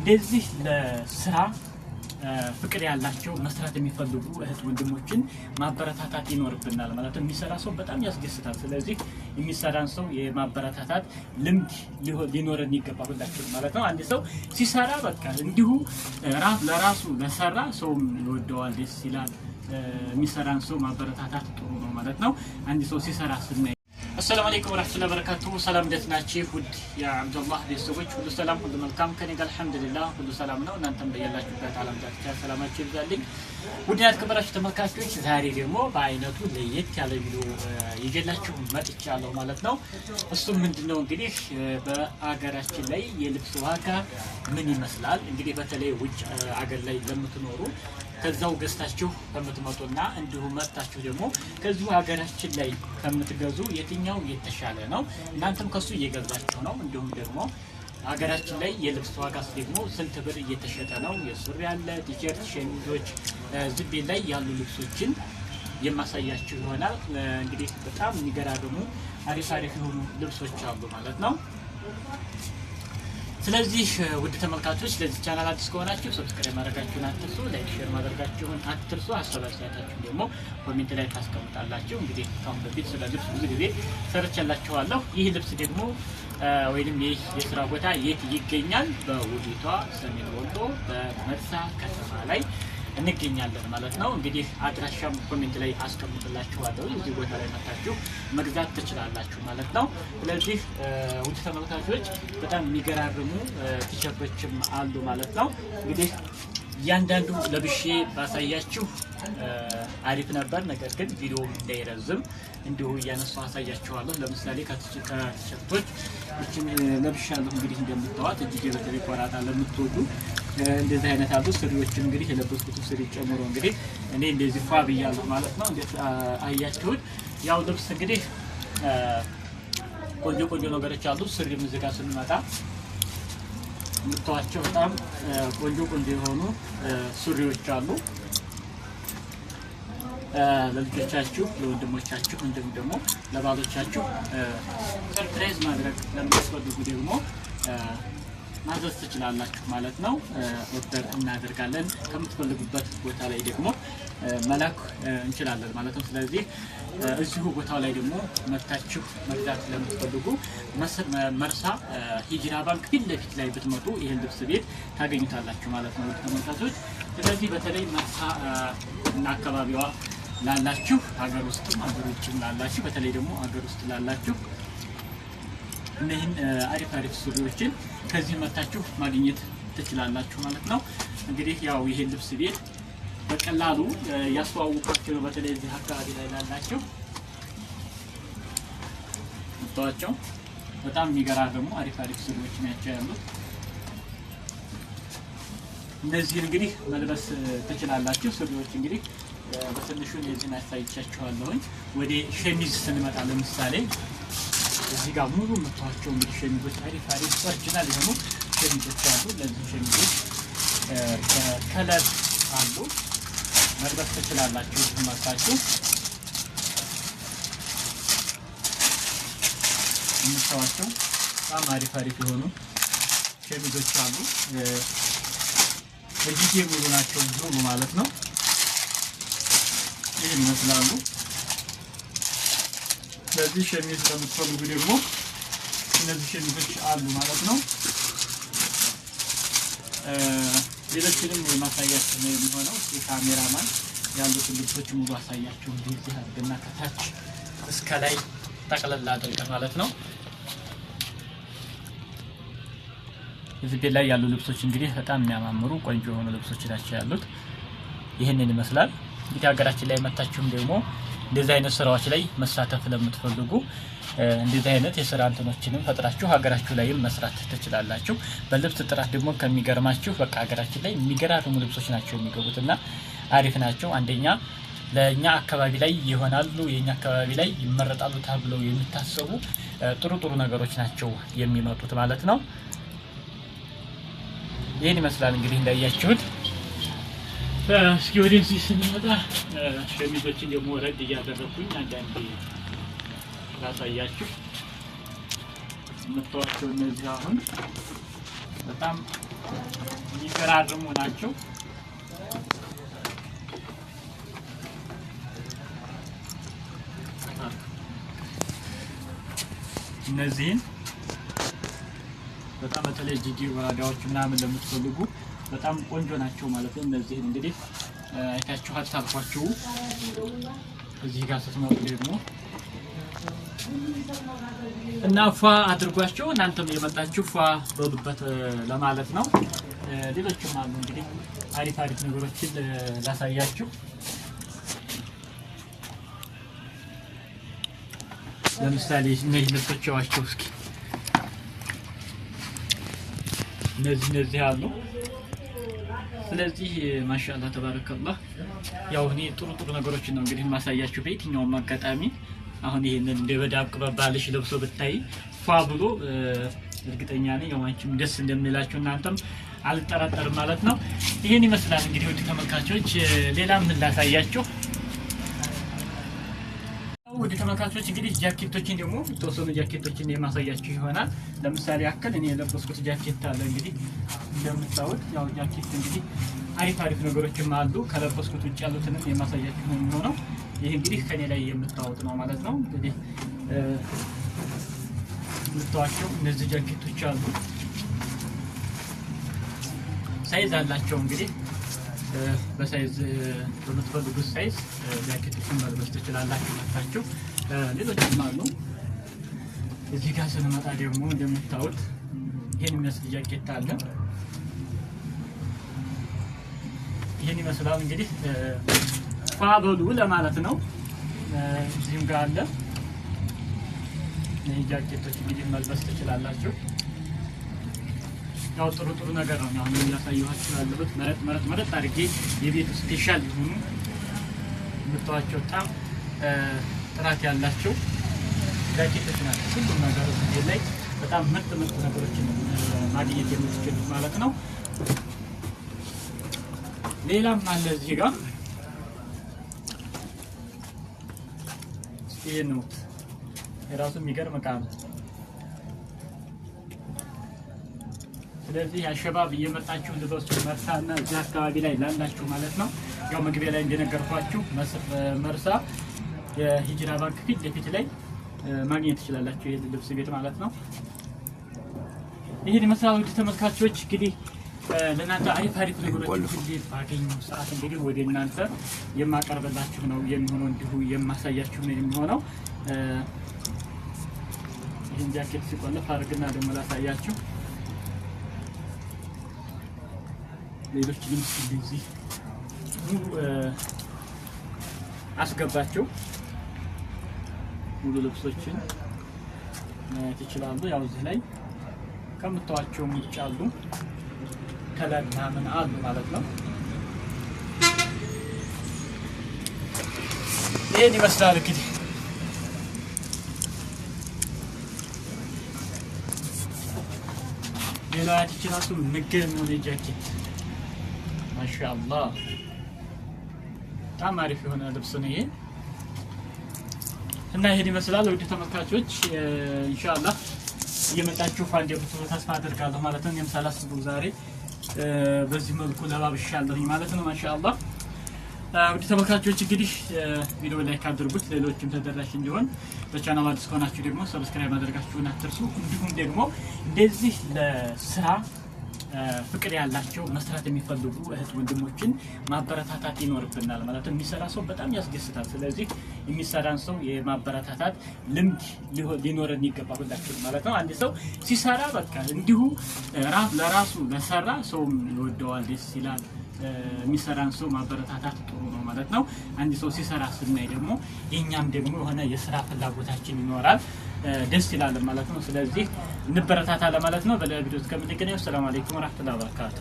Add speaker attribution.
Speaker 1: እንደዚህ ለስራ ፍቅር ያላቸው መስራት የሚፈልጉ እህት ወንድሞችን ማበረታታት ይኖርብናል ማለት ነው። የሚሰራ ሰው በጣም ያስደስታል። ስለዚህ የሚሰራን ሰው የማበረታታት ልምድ ሊኖረን ይገባል ሁላችንም ማለት ነው። አንድ ሰው ሲሰራ በቃ እንዲሁ ለራሱ ለሰራ ሰውም ይወደዋል፣ ደስ ይላል። የሚሰራን ሰው ማበረታታት ጥሩ ነው ማለት ነው። አንድ ሰው ሲሰራ ስናይ السلام عليكم ورحمة الله وبركاته. سلام دتناتشي ود يا عبد الله ديسوج كل سلام كل ملكام كني قال الحمد لله كل سلامنا ونانتم بيلاችሁ በዓለም ዳርቻ ሰላማችሁ ይብዛልኝ። ውድናት ከበራችሁ ተመልካቾች ዛሬ ደግሞ በአይነቱ ለየት ያለ ቪዲዮ ይዤላችሁ መጥቻለሁ ማለት ነው። እሱም ምንድነው እንግዲህ በአገራችን ላይ የልብስ ዋጋ ምን ይመስላል? እንግዲህ በተለይ ውጭ አገር ላይ ለምትኖሩ ከዛው ገዝታችሁ ከምትመጡና እንዲሁ መጣችሁ ደግሞ ከዚሁ ሀገራችን ላይ ከምትገዙ የትኛው የተሻለ ነው? እናንተም ከሱ እየገዛችሁ ነው። እንዲሁም ደግሞ ሀገራችን ላይ የልብስ ዋጋስ ደግሞ ስንት ብር እየተሸጠ ነው? የሱሪ ያለ ቲሸርት፣ ሸሚዞች፣ ዝቤ ላይ ያሉ ልብሶችን የማሳያችሁ ይሆናል። እንግዲህ በጣም የሚገራርሙ አሪፍ የሆኑ ልብሶች አሉ ማለት ነው። ስለዚህ ውድ ተመልካቾች ለዚህ ቻናል አዲስ ከሆናችሁ ሰብስክራይብ ማድረጋችሁን አትርሱ፣ ላይክ ሼር ማድረጋችሁን አትርሱ። ሀሳብ አስተያየታችሁን ደግሞ ኮሜንት ላይ ታስቀምጣላችሁ። እንግዲህ አሁን በፊት ስለ ልብስ ብዙ ጊዜ ሰርቻላችኋለሁ። ይህ ልብስ ደግሞ ወይንም ይህ የስራ ቦታ የት ይገኛል? በውዲቷ ሰሜን ወሎ በመርሳ ከተማ ላይ እንገኛለን ማለት ነው። እንግዲህ አድራሻም ኮሜንት ላይ አስቀምጥላችኋለሁ። እዚህ ቦታ ላይ መጣችሁ መግዛት ትችላላችሁ ማለት ነው። ስለዚህ ውድ ተመልካቾች በጣም የሚገራርሙ ቲሸርቶችም አሉ ማለት ነው። እንግዲህ እያንዳንዱ ለብሼ ባሳያችሁ አሪፍ ነበር። ነገር ግን ቪዲዮ እንዳይረዝም እንዲሁ እያነሳሁ አሳያችኋለሁ። ለምሳሌ ከቲሸርቶች እቺን ለብሻለሁ። እንግዲህ እንደምታዩት እጅጌ በተለይ ቆራጣ ለምትወዱ እንደዚህ አይነት አሉ። ስሪዎችን እንግዲህ የለበስኩት ስሪ ጨምሮ እንግዲህ እኔ እንደዚህ ፏ ብያለሁ ማለት ነው። እንዴት አያችሁት? ያው ልብስ እንግዲህ ቆንጆ ነገሮች አሉ። ስሪ ምዝጋ ስንመጣ የምታዋቸው በጣም ቆንጆ የሆኑ ሱሪዎች አሉ። ለልጆቻችሁ፣ ለወንድሞቻችሁ እንዲሁም ደግሞ ለባሎቻችሁ ሰርፕራይዝ ማድረግ ለምትፈልጉ ደግሞ ማዘዝ ትችላላችሁ ማለት ነው። ኦርደር እናደርጋለን። ከምትፈልጉበት ቦታ ላይ ደግሞ መላክ እንችላለን ማለት ነው። ስለዚህ እዚሁ ቦታው ላይ ደግሞ መታችሁ መግዛት ለምትፈልጉ መርሳ ሂጅራ ባንክ ፊት ለፊት ላይ ብትመጡ ይሄን ልብስ ቤት ታገኙታላችሁ ማለት ነው ተመልካቾች። ስለዚህ በተለይ መርሳ እና አካባቢዋ ላላችሁ ሀገር ውስጥም ሀገር ውጭም ላላችሁ በተለይ ደግሞ ሀገር ውስጥ ላላችሁ እነዚህን አሪፍ ሱሪዎችን ከዚህ መታችሁ ማግኘት ትችላላችሁ ማለት ነው። እንግዲህ ያው ይሄን ልብስ ቤት በቀላሉ ያስተዋውቃችሁ ነው። በተለይ እዚህ አካባቢ ላይ ላላችሁ ወጣቸው በጣም የሚገራርሙ አሪፍ ሱሪዎች ናቸው ያሉት። እነዚህ እንግዲህ መልበስ ትችላላችሁ። ሱሪዎች እንግዲህ በትንሹ እነዚህን አሳይቻችኋለሁ። ወደ ሸሚዝ ስንመጣ ለምሳሌ እዚህ ጋር ሙሉ የምታዩቸው እንግዲህ ሸሚዞች አሪፍ ኦሪጂናል የሆኑ ሸሚዞች አሉ። ለዚህ ሸሚዞች ከለር አሉ መልበስ ትችላላችሁ። ማሳችሁ የምታዩቸው በጣም አሪፍ የሆኑ ሸሚዞች አሉ። እጅጌ ሙሉ ናቸው ሙሉ ማለት ነው። ይህን ይመስላሉ። ስለዚህ ሸሚዝ ለምትፈልጉ ደግሞ እነዚህ ሸሚዞች አሉ ማለት ነው። ሌሎችንም የማሳያችሁ ነው የሚሆነው። የካሜራማን ያሉትን ልብሶች ሙሉ አሳያችሁ እንደዚህ አድርገና ከታች እስከ ላይ ጠቅለል አድርገን ማለት ነው። እዚህ ቤት ላይ ያሉ ልብሶች እንግዲህ በጣም የሚያማምሩ ቆንጆ የሆኑ ልብሶች ናቸው ያሉት። ይህንን ይመስላል። እንግዲህ ሀገራችን ላይ መታችሁም ደግሞ እንደዚህ አይነት ስራዎች ላይ መሳተፍ ለምትፈልጉ እንደዚህ አይነት የስራ እንትኖችንም ፈጥራችሁ ሀገራችሁ ላይም መስራት ትችላላችሁ። በልብስ ጥራት ደግሞ ከሚገርማችሁ በቃ ሀገራችን ላይ የሚገራርሙ ልብሶች ናቸው የሚገቡትና አሪፍ ናቸው። አንደኛ ለኛ አካባቢ ላይ ይሆናሉ፣ የኛ አካባቢ ላይ ይመረጣሉ ተብለው የሚታሰቡ ጥሩ ነገሮች ናቸው የሚመጡት ማለት ነው። ይሄን ይመስላል እንግዲህ እንዳያችሁት። እስኪ ወደዚህ ስንመጣ ሸሚዞችን ደግሞ ረድ እያደረኩኝ አንዳንዴ ላሳያችሁ። የምታዩቸው እነዚህ አሁን በጣም የሚገራርሙ ናቸው። እነዚህን በጣም በተለይ ጂጂ ወራዳዎች ምናምን ለምትፈልጉ በጣም ቆንጆ ናቸው ማለት ነው። እነዚህን እንግዲህ አይታችሁ አታልፏቸው። እዚህ ጋር ስትመጡ ደግሞ እና ፏ አድርጓቸው እናንተም የመጣችሁ ፏ በሉበት ለማለት ነው። ሌሎችም አሉ እንግዲህ አሪፍ ነገሮችን ላሳያችሁ። ለምሳሌ እነዚህ ልብሶቻቸው እስኪ እነዚህ አሉ። ስለዚህ ማሻአላህ ተባረከላህ። ያው እኔ ጥሩ ነገሮችን ነው እንግዲህ ማሳያችሁ በየትኛውም አጋጣሚ። አሁን ይሄንን እንደ በዳብ ቅበባልሽ ለብሶ ብታይ ፏ ብሎ እርግጠኛ ነኝ ያው አንቺም ደስ እንደሚላችሁ እናንተም አልጠራጠርም ማለት ነው። ይሄን ይመስላል እንግዲህ ወደ ተመልካቾች። ሌላም ላሳያችሁ ወደ ተመልካቾች። እንግዲህ ጃኬቶችን ደግሞ የተወሰኑ ጃኬቶችን የማሳያችሁ ይሆናል። ለምሳሌ ያክል እኔ የለበስኩት ጃኬት አለ። እንግዲህ እንደምታዩት ያው ጃኬት እንግዲህ አሪፍ ነገሮችም አሉ። ከለበስኩት ውጭ ያሉትንም የማሳያችሁ ነው የሚሆነው። ይሄ እንግዲህ ከኔ ላይ የምታዩት ነው ማለት ነው። እንግዲህ የምታዩቸው እነዚህ ጃኬቶች አሉ። ሳይዝ አላቸው እንግዲህ በሳይዝ በምትፈልጉት ሳይዝ ጃኬቶችን መልበስ ትችላላችሁ መጣችሁ። ሌሎችም አሉ። እዚህ ጋር ስንመጣ ደግሞ እንደምታዩት ይሄን የሚመስል ጃኬት አለ። ይሄን ይመስላል እንግዲህ ፋበሉ ለማለት ነው። እዚህም ጋር አለ። ይሄ ጃኬቶች እንግዲህ መልበስ ትችላላችሁ። ያው ጥሩ ነገር ነው። አሁን ያሳየኋችሁ ያለሁት መረጥ አድርጌ የቤቱ ስፔሻል የሆኑ ምርቶቻቸው በጣም ጥራት ያላቸው ጃኬቶች ናቸው። ሁሉም ነገር እዚህ ላይ በጣም ምርጥ ነገሮችን ማግኘት የምትችሉት ማለት ነው። ሌላም አለ እዚህ ጋር ይሄ ነው የራሱ የሚገርም ዕቃ ነው። ስለዚህ አሸባብ እየመጣችሁ ልበሱ መርሳና እዚህ አካባቢ ላይ ላላችሁ ማለት ነው። ያው መግቢያ ላይ እንደነገርኳችሁ መርሳ የሂጅራ ባንክ ፊት ለፊት ላይ ማግኘት ትችላላችሁ ይሄ ልብስ ቤት ማለት ነው። ይሄን ይመስላል ውድ ተመልካቾች። እንግዲህ ለእናንተ አሪፍ ነገሮችን ሁሌ ባገኘው ሰዓት እንግዲህ ወደ እናንተ የማቀርብላችሁ ነው የሚሆነው፣ እንዲሁ የማሳያችሁ ነው የሚሆነው። ይሄን ጃኬት ሲቆለፍ አድርግና ደግሞ ላሳያችሁ። ሌሎች ልብስ እንደዚህ አስገባቸው ሙሉ ልብሶችን ማየት ይችላሉ። ያው እዚህ ላይ ከምታዋቸው ውጭ አሉ ከለር ምናምን አሉ ማለት ነው። ይሄን ይመስላል እንግዲህ ሌላ ያትችላሱ ምግብ ነው ጃኬት ማሻአላህ በጣም አሪፍ የሆነ ልብስ ነው ይሄ። እና ይሄን ይመስላል ውድ ተመልካቾች። ኢንሻአላህ እየመጣችሁ ፋንዴ ብትሉ ተስፋ አደርጋለሁ ማለት ነው። እኔም ሳላስበው ዛሬ በዚህ መልኩ ለባብሻለሁ ማለት ነው። ማሻአላህ ውድ ተመልካቾች እንግዲህ ቪዲዮ ላይክ አድርጉት ሌሎችም ተደራሽ እንዲሆን። በቻናሉ አዲስ ከሆናችሁ ደግሞ ሰብስክራይብ ማድረጋችሁን አትርሱ። እንዲሁም ደግሞ እንደዚህ ለስራ ፍቅር ያላቸው መስራት የሚፈልጉ እህት ወንድሞችን ማበረታታት ይኖርብናል ማለት ነው። የሚሰራ ሰው በጣም ያስደስታል። ስለዚህ የሚሰራን ሰው የማበረታታት ልምድ ሊኖረን ይገባል ሁላችንም ማለት ነው። አንድ ሰው ሲሰራ በቃ እንዲሁ ለራሱ ለሰራ ሰውም ይወደዋል፣ ደስ ይላል። የሚሰራን ሰው ማበረታታት ጥሩ ነው ማለት ነው። አንድ ሰው ሲሰራ ስናይ ደግሞ የኛም ደግሞ የሆነ የስራ ፍላጎታችን ይኖራል፣ ደስ ይላል ማለት ነው። ስለዚህ እንበረታታ ለማለት ነው። በሌላ ቪዲዮ እስከምንገናኝ ሰላም አለይኩም ወራህመቱላሂ ወበረካቱ።